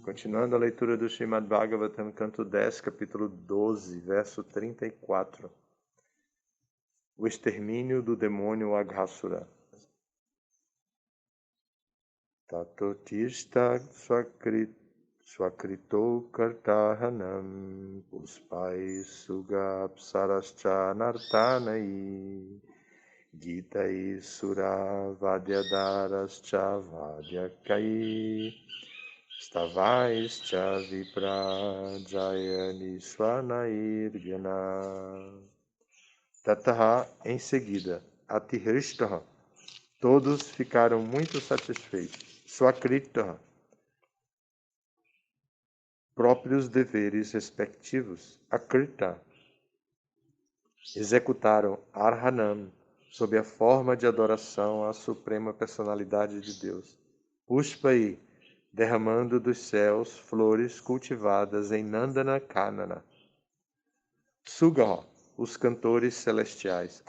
Continuando a leitura do Srimad Bhagavatam, canto 10, capítulo 12, verso 34. O extermínio do demônio Aghasura. Tatotista swakrito kartahanam puspai sugapsarascha nartanai gitai sura vadyadarascha vadyakai Stavaischa vipra jayani swanairgana. Tataha, em seguida, Atirishtaha, todos ficaram muito satisfeitos. Swakritaha, próprios deveres respectivos. Akrita, executaram Arhanam, sob a forma de adoração à Suprema Personalidade de Deus. Pushpai, derramando dos céus flores cultivadas em Nandana Kanana. Sugaha, os cantores celestiais.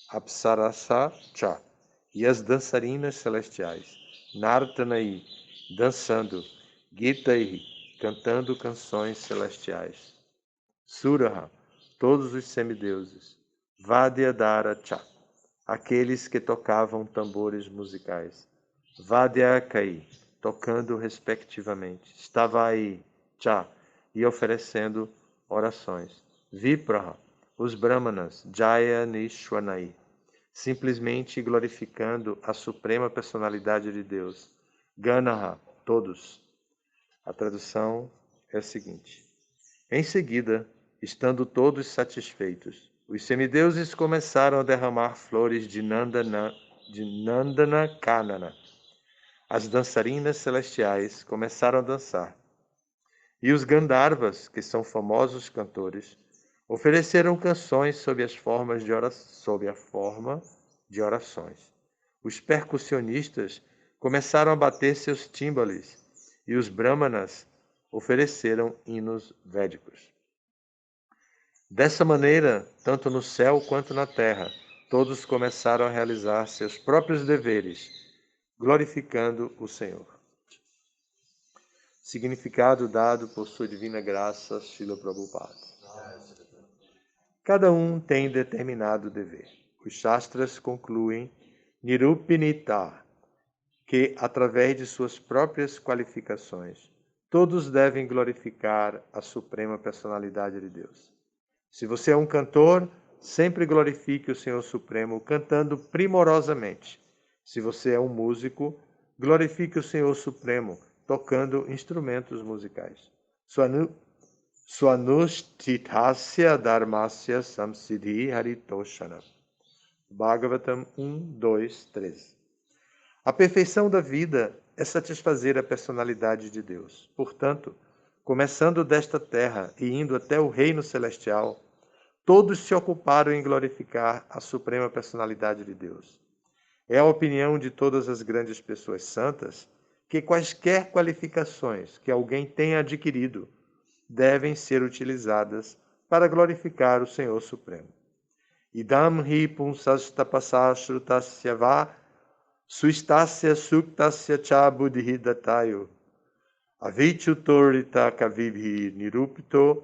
Apsarasacha, e as dançarinas celestiais. Nartanai, dançando. Gitai, cantando canções celestiais. Suraha, todos os semideuses. Vadyadaracha, aqueles que tocavam tambores musicais. Vadyakai, tocando respectivamente. Stavai, cha, e oferecendo orações. Vipraha, os brahmanas. Jaya Nishwanai, simplesmente glorificando a suprema personalidade de Deus. Ganaha, todos. A tradução é a seguinte. Em seguida, estando todos satisfeitos, os semideuses começaram a derramar flores de Nandana Kanana. As dançarinas celestiais começaram a dançar. E os Gandharvas, que são famosos cantores, ofereceram canções sob a forma de orações. Os percussionistas começaram a bater seus tímbales e os brahmanas ofereceram hinos védicos. Dessa maneira, tanto no céu quanto na terra, todos começaram a realizar seus próprios deveres, glorificando o Senhor. Significado dado por sua divina graça, Srila Prabhupada. Cada um tem determinado dever. Os Shastras concluem Nirupinita, que, através de suas próprias qualificações, todos devem glorificar a Suprema Personalidade de Deus. Se você é um cantor, sempre glorifique o Senhor Supremo cantando primorosamente. Se você é um músico, glorifique o Senhor Supremo tocando instrumentos musicais. Swanusthithasya dharmasya samsiddhi haritoshana. Bhagavatam 1, 2, 13. A perfeição da vida é satisfazer a personalidade de Deus. Portanto, começando desta terra e indo até o reino celestial, todos se ocuparam em glorificar a suprema personalidade de Deus. É a opinião de todas as grandes pessoas santas que quaisquer qualificações que alguém tenha adquirido devem ser utilizadas para glorificar o Senhor Supremo. Idam hi punsastapasa shrutasya va suistasya suktasya cha buddhi datayo avichutorita kavibhi nirupito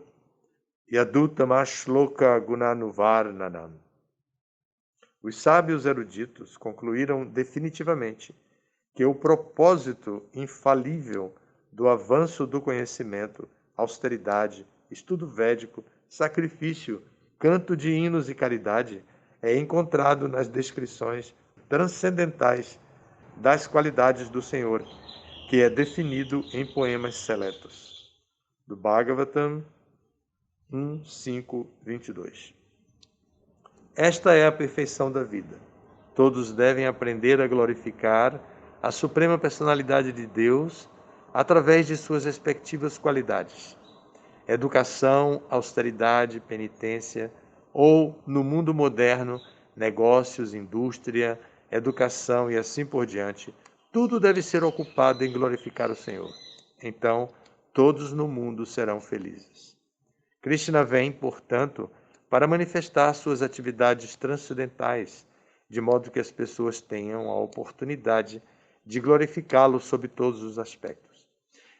yadutamashloka gunanuvarnanam. Os sábios eruditos concluíram definitivamente que o propósito infalível do avanço do conhecimento, austeridade, estudo védico, sacrifício, canto de hinos e caridade é encontrado nas descrições transcendentais das qualidades do Senhor, que é definido em poemas seletos. Do Bhagavatam 1, 5, 22. Esta é a perfeição da vida. Todos devem aprender a glorificar a Suprema Personalidade de Deus através de suas respectivas qualidades. Educação, austeridade, penitência, ou, no mundo moderno, negócios, indústria, educação e assim por diante, tudo deve ser ocupado em glorificar o Senhor. Então, todos no mundo serão felizes. Krishna vem, portanto, para manifestar suas atividades transcendentais, de modo que as pessoas tenham a oportunidade de glorificá-lo sob todos os aspectos.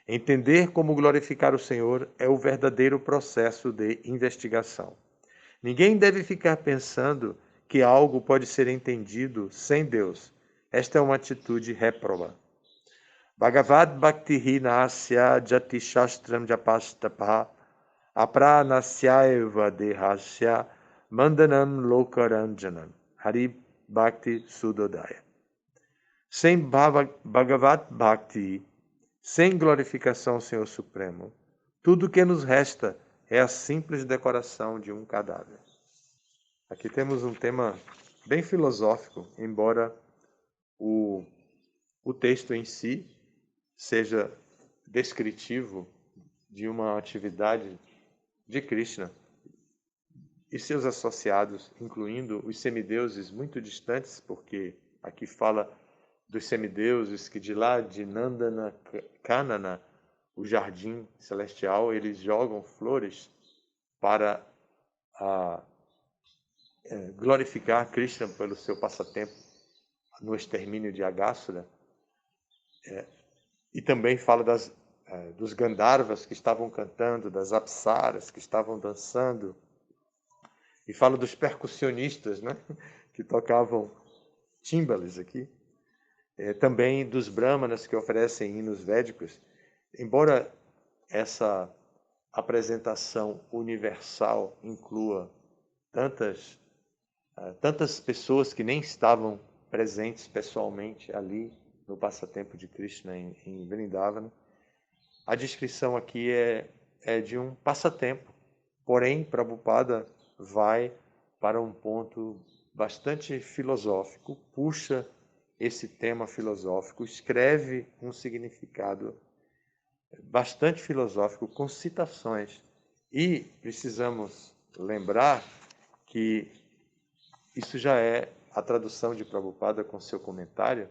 Entender como glorificar o Senhor é o verdadeiro processo de investigação. Ninguém deve ficar pensando que algo pode ser entendido sem Deus. Esta é uma atitude réproba. Bhagavad Bhakti Nasya Jati Shastram Japastapa Apranasyaiva Dehasya Mandanam Lokaranjanam Hari Bhakti Sudodaya. Sem Bhagavad Bhakti, sem glorificação ao Senhor Supremo, tudo o que nos resta é a simples decoração de um cadáver. Aqui temos um tema bem filosófico, embora o texto em si seja descritivo de uma atividade de Krishna e seus associados, incluindo os semideuses muito distantes, porque aqui fala dos semideuses que de lá de Nandana Kanana, o jardim celestial, eles jogam flores para glorificar Krishna pelo seu passatempo no extermínio de Agasura. E também fala dos Gandharvas que estavam cantando, das Apsaras que estavam dançando. E fala dos percussionistas, né, que tocavam timbales aqui. Também dos Brahmanas que oferecem hinos védicos. Embora essa apresentação universal inclua tantas pessoas que nem estavam presentes pessoalmente ali no passatempo de Krishna em Vrindavana, a descrição aqui é de um passatempo. Porém, Prabhupada vai para um ponto bastante filosófico, puxa esse tema filosófico, escreve um significado bastante filosófico com citações. E precisamos lembrar que isso já é a tradução de Prabhupada com seu comentário,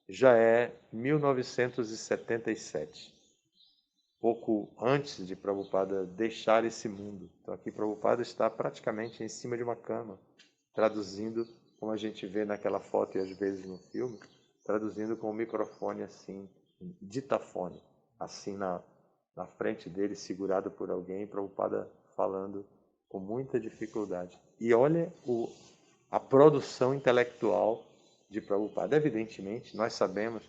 já é 1977, pouco antes de Prabhupada deixar esse mundo. Então aqui Prabhupada está praticamente em cima de uma cama, traduzindo, como a gente vê naquela foto e às vezes no filme, traduzindo com o microfone assim, ditafone, assim na frente dele, segurado por alguém, Prabhupada falando com muita dificuldade. E olha a produção intelectual de Prabhupada. Evidentemente, nós sabemos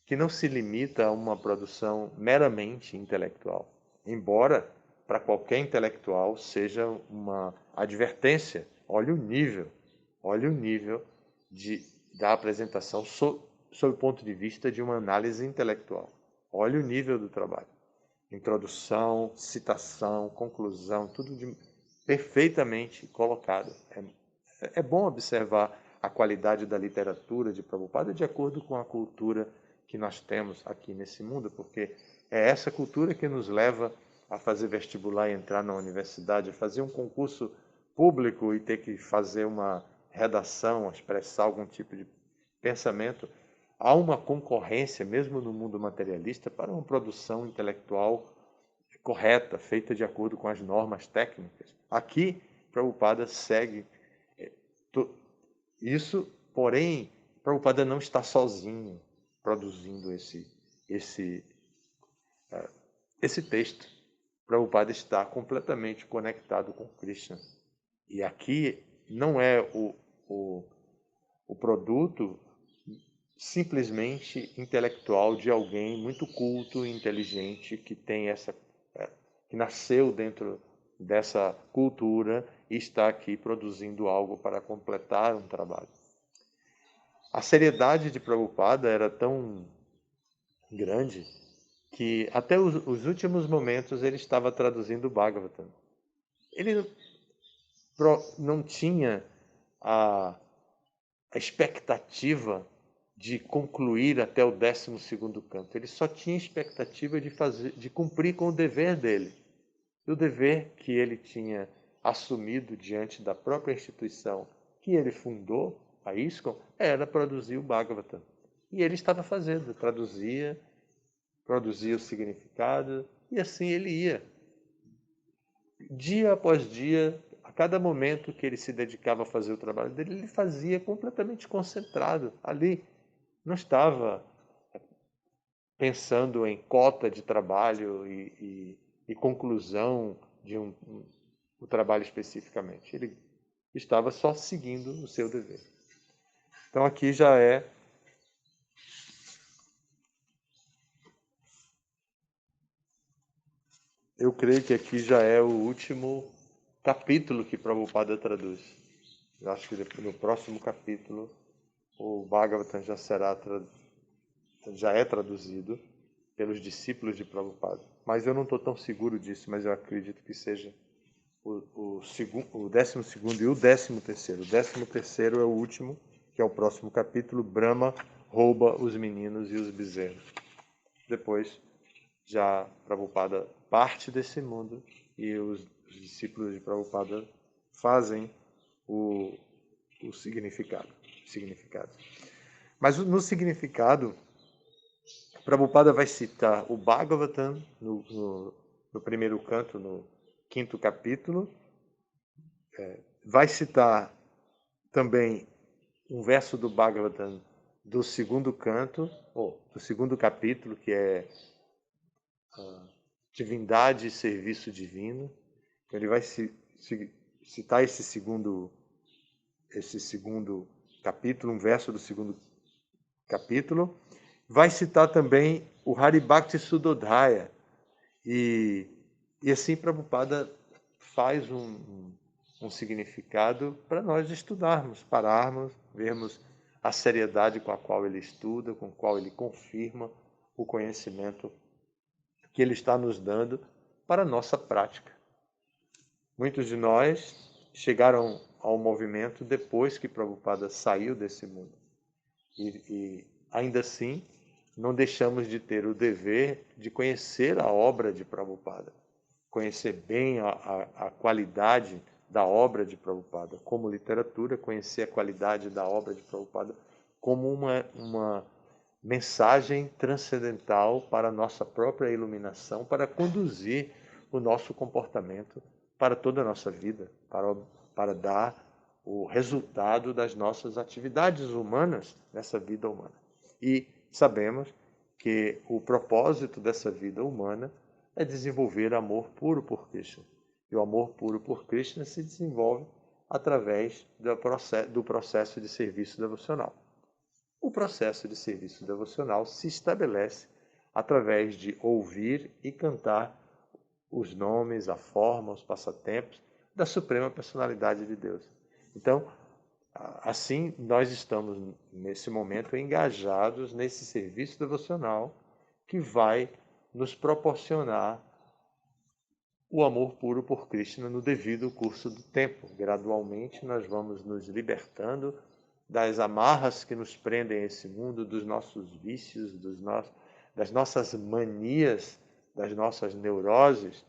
que não se limita a uma produção meramente intelectual, embora para qualquer intelectual seja uma advertência. Olha o nível da apresentação sob o ponto de vista de uma análise intelectual. Olha o nível do trabalho. Introdução, citação, conclusão, tudo perfeitamente colocado. É bom observar a qualidade da literatura de Prabhupada de acordo com a cultura que nós temos aqui nesse mundo, porque é essa cultura que nos leva a fazer vestibular e entrar na universidade, a fazer um concurso público e ter que fazer uma redação, expressar algum tipo de pensamento. Há uma concorrência, mesmo no mundo materialista, para uma produção intelectual correta, feita de acordo com as normas técnicas. Aqui, Prabhupada segue isso, porém, Prabhupada não está sozinho produzindo esse texto. Prabhupada está completamente conectado com Krishna. E aqui não é o produto simplesmente intelectual de alguém muito culto e inteligente que tem que nasceu dentro dessa cultura e está aqui produzindo algo para completar um trabalho. A seriedade de Prabhupada era tão grande que até os últimos momentos ele estava traduzindo o Bhagavatam. Ele não tinha a expectativa de concluir até o 12º canto. Ele só tinha expectativa de cumprir com o dever dele. E o dever que ele tinha assumido diante da própria instituição que ele fundou, a ISKCON, era produzir o Bhagavatam. E ele estava fazendo, produzia o significado, e assim ele ia. Dia após dia, a cada momento que ele se dedicava a fazer o trabalho dele, ele fazia completamente concentrado ali. Não estava pensando em cota de trabalho e conclusão de o trabalho especificamente. Ele estava só seguindo o seu dever. Então aqui já é eu creio que aqui já é o último capítulo que Prabhupada traduz. Eu acho que no próximo capítulo o Bhagavatam já é traduzido pelos discípulos de Prabhupada. Mas eu não estou tão seguro disso, mas eu acredito que seja o 12º e o 13º. O 13º é o último, que é o próximo capítulo. Brahma rouba os meninos e os bezerros. Depois, já Prabhupada parte desse mundo e os discípulos de Prabhupada fazem o significado. Mas no significado, Prabhupada vai citar o Bhagavatam no primeiro canto, no 5º capítulo. Vai citar também um verso do Bhagavatam do 2º canto, ou do 2º capítulo, que é Divindade e Serviço Divino. Então, ele vai citar esse segundo capítulo, um verso do 2º capítulo. Vai citar também o Haribhakti Sudodhaya. E assim Prabhupada faz um significado para nós estudarmos, pararmos, vermos a seriedade com a qual ele estuda, com a qual ele confirma o conhecimento que ele está nos dando para a nossa prática. Muitos de nós chegaram ao movimento depois que Prabhupada saiu desse mundo. E ainda assim, não deixamos de ter o dever de conhecer a obra de Prabhupada, conhecer bem a qualidade da obra de Prabhupada, como literatura, conhecer a qualidade da obra de Prabhupada como uma mensagem transcendental para a nossa própria iluminação, para conduzir o nosso comportamento para toda a nossa vida, para dar o resultado das nossas atividades humanas nessa vida humana. E sabemos que o propósito dessa vida humana é desenvolver amor puro por Krishna. E o amor puro por Krishna se desenvolve através do processo de serviço devocional. O processo de serviço devocional se estabelece através de ouvir e cantar os nomes, a forma, os passatempos da Suprema Personalidade de Deus. Então, assim, nós estamos, nesse momento, engajados nesse serviço devocional que vai nos proporcionar o amor puro por Krishna no devido curso do tempo. Gradualmente, nós vamos nos libertando das amarras que nos prendem a esse mundo, dos nossos vícios, das nossas manias, das nossas neuroses,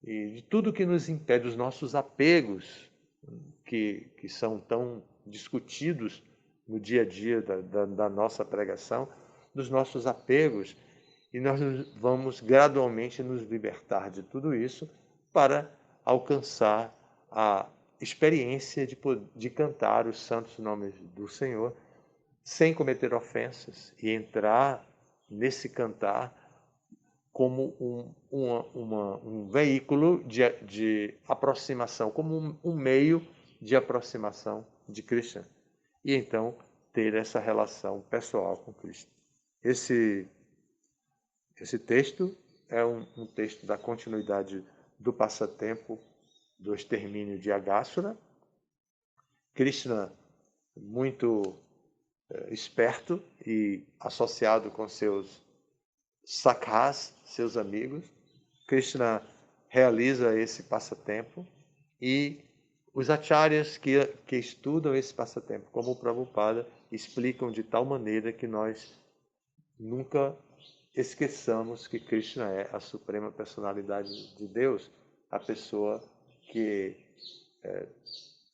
e de tudo que nos impede, os nossos apegos, que são tão discutidos no dia a dia da nossa pregação, dos nossos apegos, e nós vamos gradualmente nos libertar de tudo isso para alcançar a experiência de cantar os santos nomes do Senhor sem cometer ofensas e entrar nesse cantar como um veículo de aproximação, como um meio de aproximação de Krishna. E então ter essa relação pessoal com Krishna. Esse texto é um texto da continuidade do passatempo do extermínio de Aghasura. Krishna, muito esperto e associado com seus sakhas, seus amigos, Krishna realiza esse passatempo e os acharyas que estudam esse passatempo, como o Prabhupada, explicam de tal maneira que nós nunca esqueçamos que Krishna é a Suprema Personalidade de Deus, a pessoa que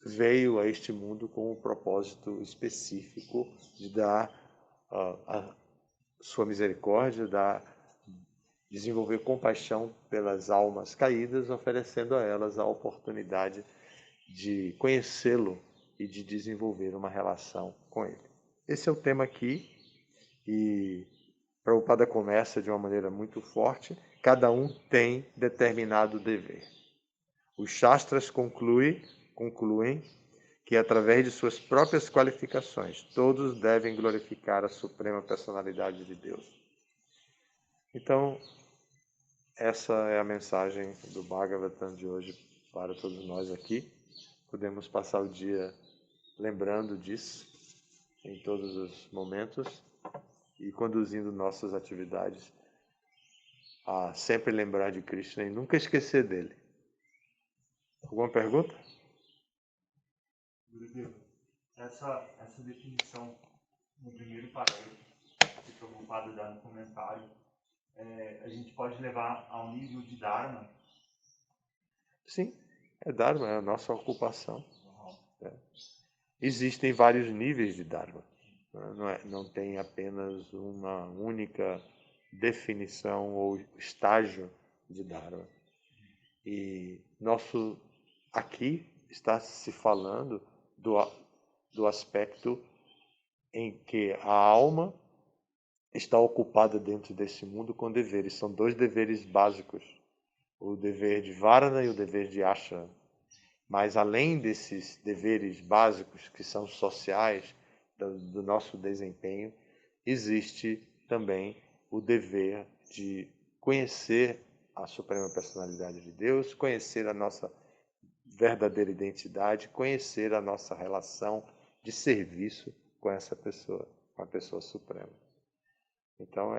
veio a este mundo com um propósito específico de dar a sua misericórdia, desenvolver compaixão pelas almas caídas, oferecendo a elas a oportunidade de conhecê-lo e de desenvolver uma relação com ele. Esse é o tema aqui, e Prabhupada começa de uma maneira muito forte, cada um tem determinado dever. Os Shastras concluem que, através de suas próprias qualificações, todos devem glorificar a Suprema Personalidade de Deus. Então, essa é a mensagem do Bhagavatam de hoje para todos nós aqui. Podemos passar o dia lembrando disso em todos os momentos e conduzindo nossas atividades a sempre lembrar de Krishna e nunca esquecer dele. Alguma pergunta? Gurudev, essa definição no primeiro parágrafo que o Prabhupada dá no comentário, a gente pode levar ao nível de Dharma? Sim, é Dharma, é a nossa ocupação. É. Existem vários níveis de Dharma. Não tem apenas uma única definição ou estágio de Dharma. E aqui está se falando do aspecto em que a alma está ocupada dentro desse mundo com deveres. São dois deveres básicos, o dever de Varana e o dever de Ashrama. Mas além desses deveres básicos que são sociais do nosso desempenho, existe também o dever de conhecer a Suprema Personalidade de Deus, conhecer a nossa verdadeira identidade, conhecer a nossa relação de serviço com essa pessoa, com a pessoa suprema. Então,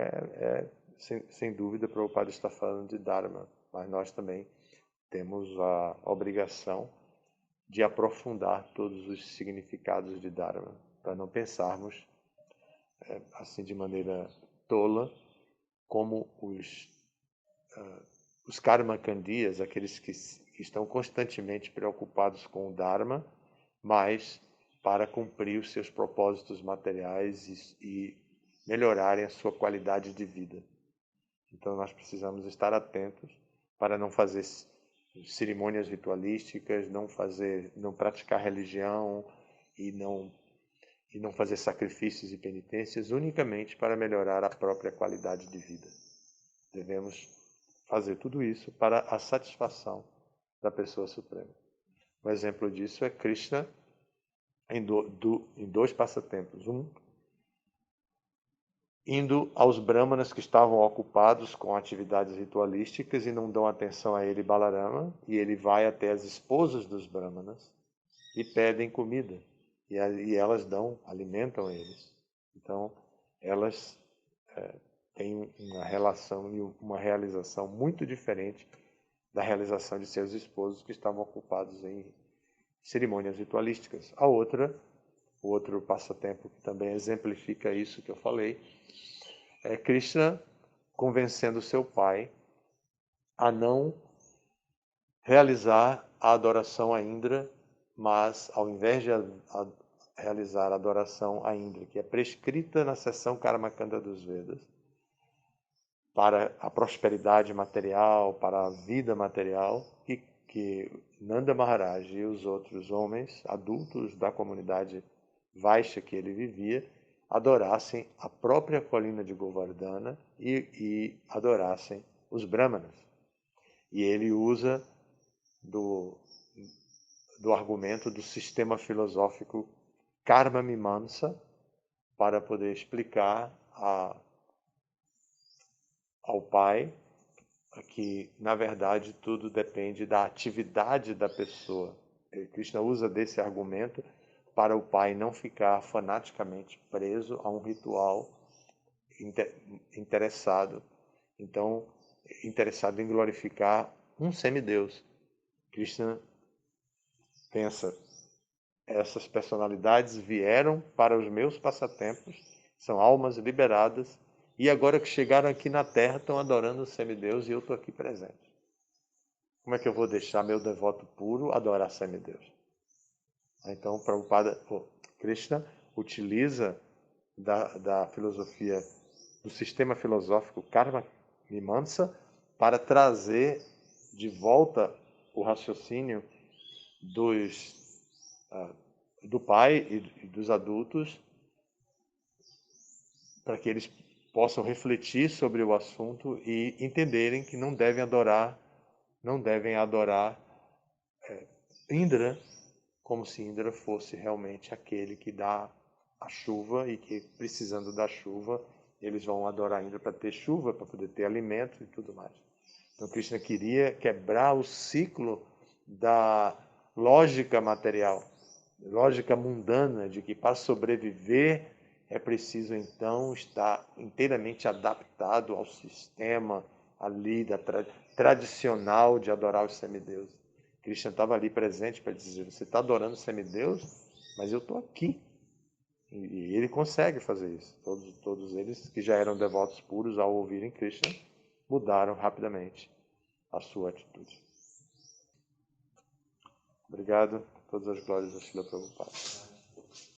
sem dúvida, o Prabhupada está falando de Dharma, mas nós também temos a obrigação de aprofundar todos os significados de Dharma, para não pensarmos assim de maneira tola, como os karmakandias, aqueles que estão constantemente preocupados com o Dharma, mas para cumprir os seus propósitos materiais e melhorarem a sua qualidade de vida. Então nós precisamos estar atentos para não fazer cerimônias ritualísticas, não praticar religião e não fazer sacrifícios e penitências unicamente para melhorar a própria qualidade de vida. Devemos fazer tudo isso para a satisfação da pessoa suprema. Um exemplo disso é Krishna em dois passatempos. Indo aos brahmanas que estavam ocupados com atividades ritualísticas e não dão atenção a ele, Balarama, e ele vai até as esposas dos brahmanas e pedem comida, e elas alimentam eles. Então, elas têm uma relação e uma realização muito diferente da realização de seus esposos que estavam ocupados em cerimônias ritualísticas. O outro passatempo que também exemplifica isso que eu falei, é Krishna convencendo seu pai a não realizar a adoração a Indra, mas ao invés de realizar a adoração a Indra, que é prescrita na seção Karmakanda dos Vedas, para a prosperidade material, para a vida material, e que Nanda Maharaj e os outros homens adultos da comunidade Vaishya que ele vivia adorassem a própria colina de Govardhana e adorassem os brahmanas. E ele usa do argumento do sistema filosófico Karma Mimamsa para poder explicar ao pai que, na verdade, tudo depende da atividade da pessoa. Krishna usa desse argumento para o pai não ficar fanaticamente preso a um ritual interessado em glorificar um semideus. Krishna pensa, essas personalidades vieram para os meus passatempos, são almas liberadas, e agora que chegaram aqui na Terra estão adorando o semideus e eu estou aqui presente. Como é que eu vou deixar meu devoto puro adorar semideus? Então, Krishna utiliza da filosofia, do sistema filosófico Karma Mimamsa para trazer de volta o raciocínio do pai e dos adultos para que eles possam refletir sobre o assunto e entenderem que não devem adorar Indra como se Indra fosse realmente aquele que dá a chuva e que, precisando da chuva, eles vão adorar Indra para ter chuva, para poder ter alimento e tudo mais. Então Krishna queria quebrar o ciclo da lógica material, lógica mundana, de que para sobreviver é preciso então estar inteiramente adaptado ao sistema ali tradicional de adorar os semideuses. Krishna estava ali presente para dizer, você está adorando semideus, mas eu estou aqui. E ele consegue fazer isso. Todos eles que já eram devotos puros, ao ouvirem Krishna, mudaram rapidamente a sua atitude. Obrigado. Todas as glórias a Srila Prabhupada.